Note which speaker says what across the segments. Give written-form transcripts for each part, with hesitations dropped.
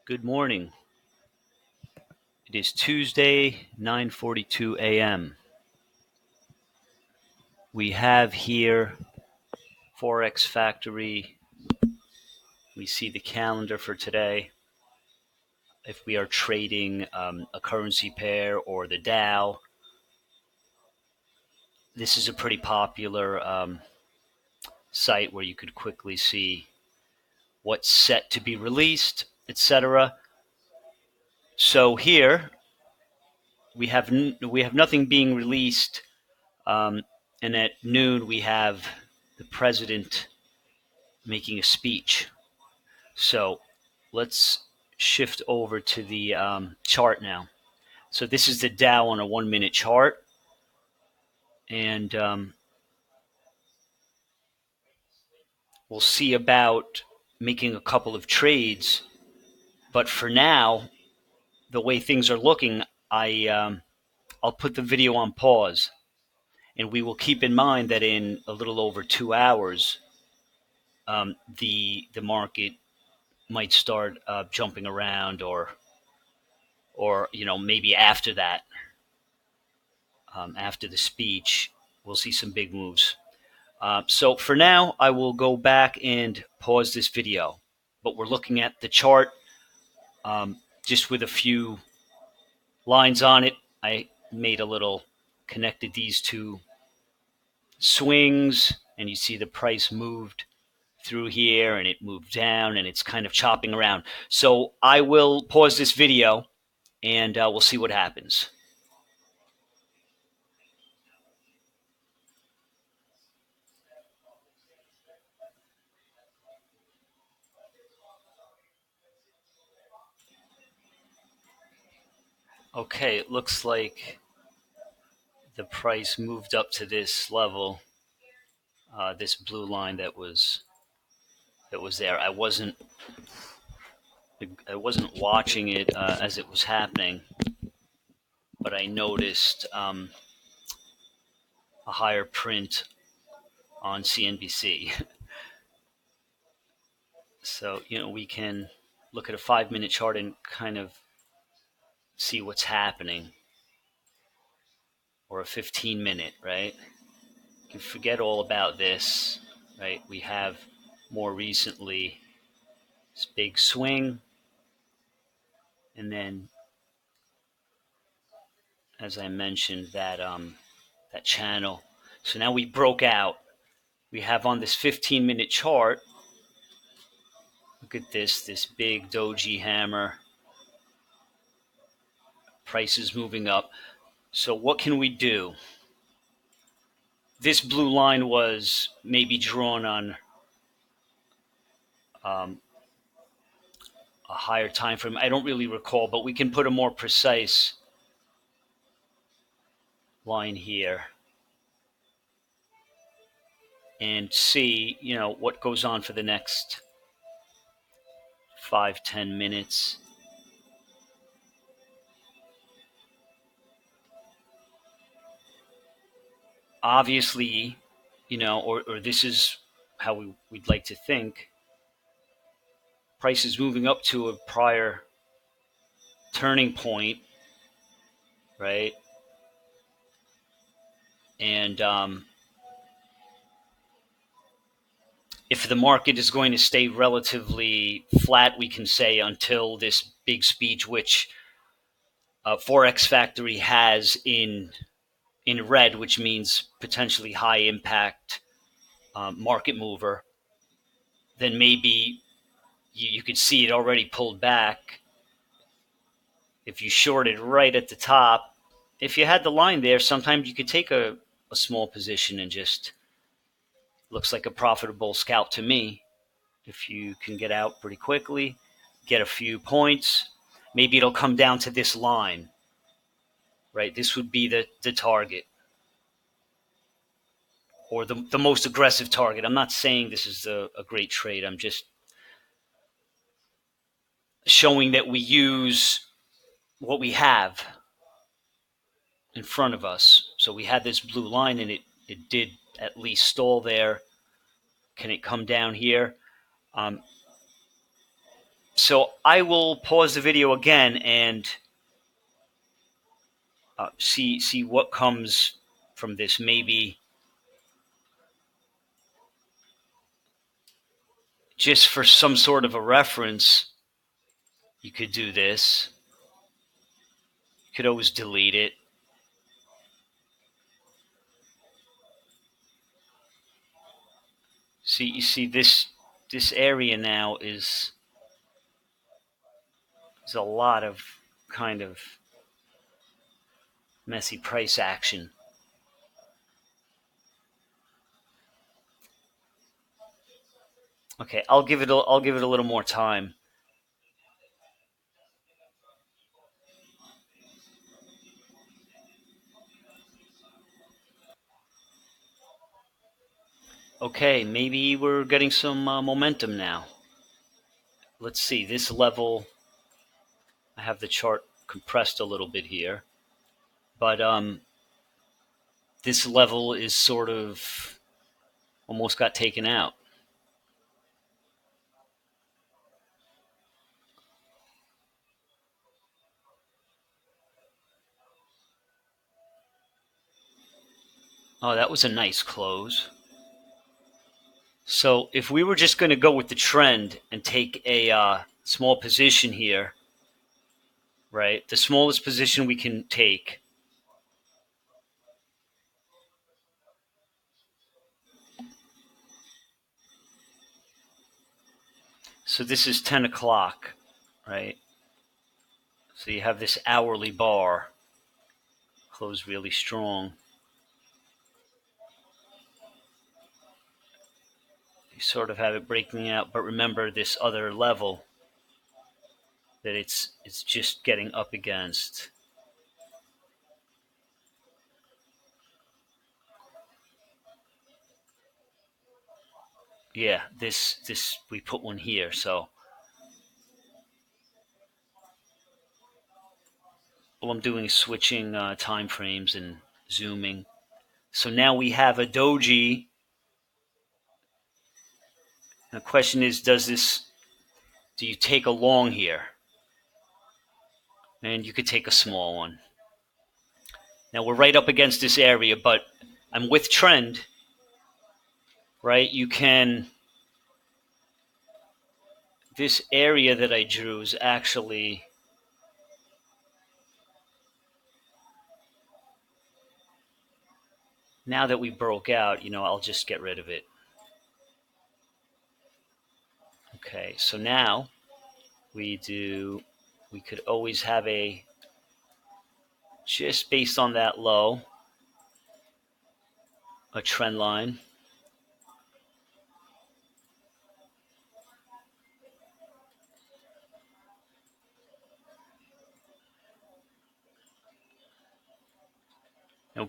Speaker 1: Good morning. It is Tuesday, 9:42 a.m. We have here Forex Factory. We see the calendar for today. If we are trading a currency pair or the Dow, this is a pretty popular site where you could quickly see what's set to be released, etc. So here we have nothing being released, and at noon we have the president making a speech. So let's shift over to the chart now. So this is the Dow on a 1 minute chart, and we'll see about making a couple of trades. But for now, the way things are looking, I'll put the video on pause, and we will keep in mind that in a little over 2 hours, the market might start jumping around, or maybe after that, after the speech, we'll see some big moves. So for now, I will go back and pause this video. But we're looking at the chart just with a few lines on it. I made a little, connected these two swings, and you see the price moved through here, and it moved down, and it's kind of chopping around. So I will pause this video, and we'll see what happens. Okay, it looks like the price moved up to this level, this blue line that was there. I wasn't watching it as it was happening, but I noticed a higher print on CNBC. So we can look at a 5-minute chart and kind of see what's happening, or a 15-minute, right? You can forget all about this, right? We have more recently this big swing, and then, as I mentioned, that channel. So now we broke out. We have on this 15-minute chart, look at this big doji hammer. Prices moving up. So what can we do? This blue line was maybe drawn on a higher time frame. I don't really recall, but we can put a more precise line here and see, what goes on for the next 5-10 minutes. Obviously, or this is how we'd like to think, price is moving up to a prior turning point, right? And if the market is going to stay relatively flat, we can say, until this big speech, which Forex Factory has in red, which means potentially high impact market mover, then maybe you could see it already pulled back. If you shorted right at the top, if you had the line there, sometimes you could take a small position and just looks like a profitable scalp to me. If you can get out pretty quickly, get a few points, maybe it'll come down to this line, right? This would be the target, or the most aggressive target. I'm not saying this is a great trade. I'm just showing that we use what we have in front of us. So we had this blue line, and it did at least stall there. Can it come down here? So I will pause the video again and see what comes from this. Maybe just for some sort of a reference, you could do this. You could always delete it. See, you see this area now is a lot of kind of messy price action. Okay, I'll give it a little more time. Okay, maybe we're getting some momentum now. Let's see, this level, I have the chart compressed a little bit here, but this level is sort of almost got taken out. Oh, that was a nice close. So if we were just going to go with the trend and take a small position here, right, the smallest position we can take, so this is 10 o'clock, right? So you have this hourly bar, close really strong. You sort of have it breaking out, but remember this other level that it's just getting up against. Yeah, this we put one here, so all I'm doing is switching time frames and zooming. So now we have a doji. The question is, do you take a long here? And you could take a small one. Now we're right up against this area, but I'm with trend, right? You can, this area that I drew is actually, now that we broke out, I'll just get rid of it. Okay, so now we could always have just based on that low, a trend line.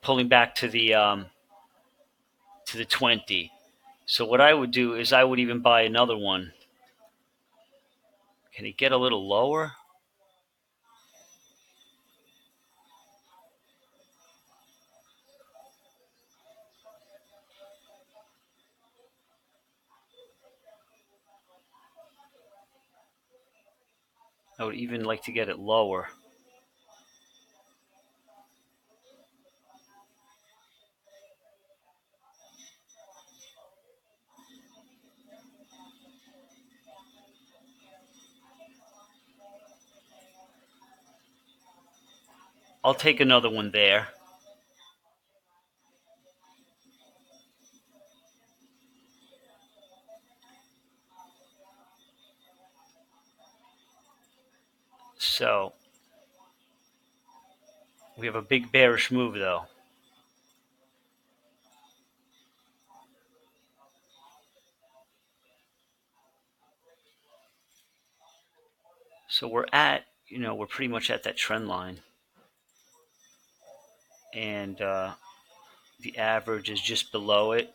Speaker 1: Pulling back to the 20. So what I would do is I would even buy another one. Can it get a little lower? I would even like to get it lower. I'll take another one there. So we have a big bearish move though. So we're pretty much at that trend line. And the average is just below it.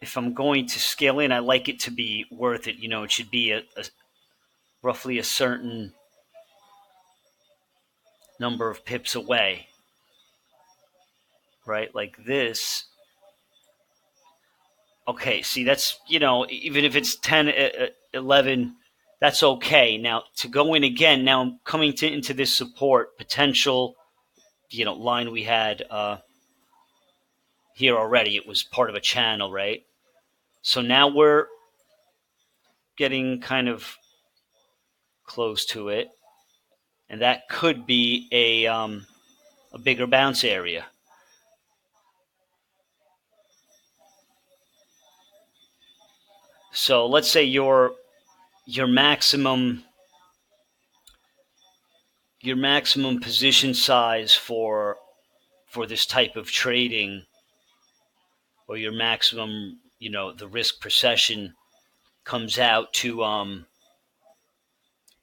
Speaker 1: If I'm going to scale in, I like it to be worth it. It should be roughly a certain number of pips away, right? Like this Okay, see, that's, even if it's 10, 11, that's okay. Now, to go in again, now I'm coming into this support potential, line we had here already. It was part of a channel, right? So now we're getting kind of close to it, and that could be a bigger bounce area. So let's say your maximum position size for this type of trading, or your maximum, the risk precession comes out to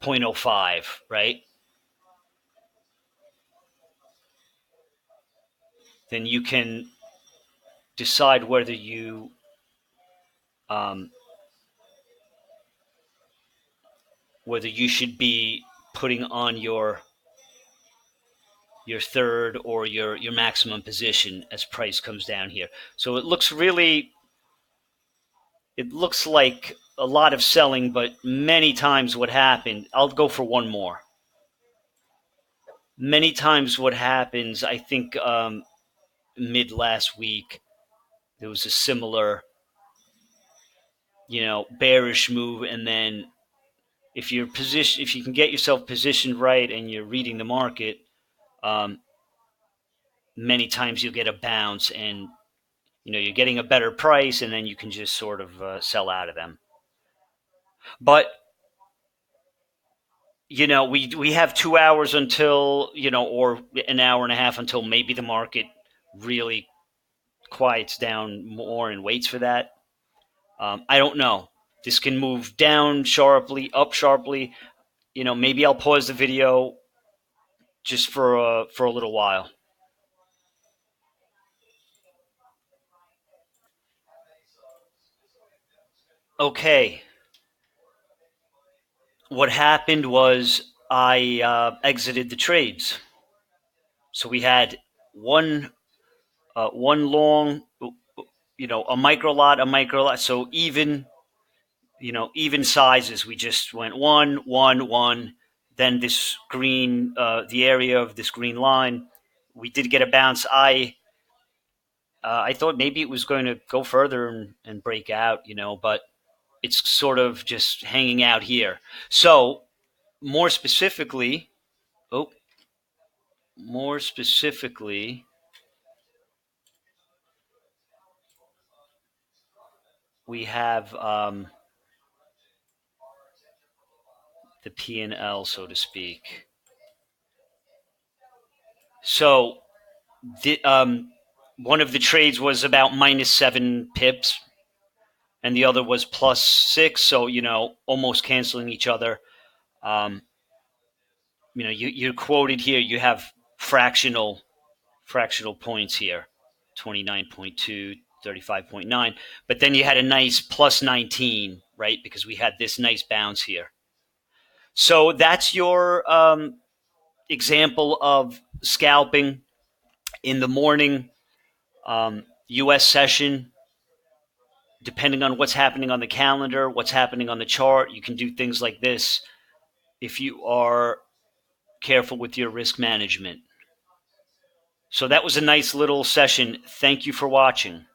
Speaker 1: 0.05, right? Then you can decide um, whether you should be putting on your third or your maximum position as price comes down here. So it looks like a lot of selling, but many times what happened, I'll go for one more. Many times what happens, I think mid last week, there was a similar, bearish move, and then if you can get yourself positioned right and you're reading the market, um, many times you'll get a bounce, and you're getting a better price, and then you can just sort of sell out of them. But we have 2 hours until, or an hour and a half until maybe the market really quiets down more and waits for that. I don't know. This can move down sharply, up sharply. Maybe I'll pause the video just for a little while. Okay. What happened was I exited the trades. So we had one long, a micro lot. So even sizes. We just went one, one, one. Then this green, the area of this green line, we did get a bounce. I thought maybe it was going to go further and break out, but it's sort of just hanging out here. So more specifically, oh, more specifically, we have the P&L, so to speak. So one of the trades was about -7 pips, and the other was +6. So almost canceling each other. You're quoted here. You have fractional points here, 29.2, 35.9. But then you had a nice +19, right? Because we had this nice bounce here. So that's your example of scalping in the morning. U.S. session, depending on what's happening on the calendar, what's happening on the chart, you can do things like this if you are careful with your risk management. So that was a nice little session. Thank you for watching.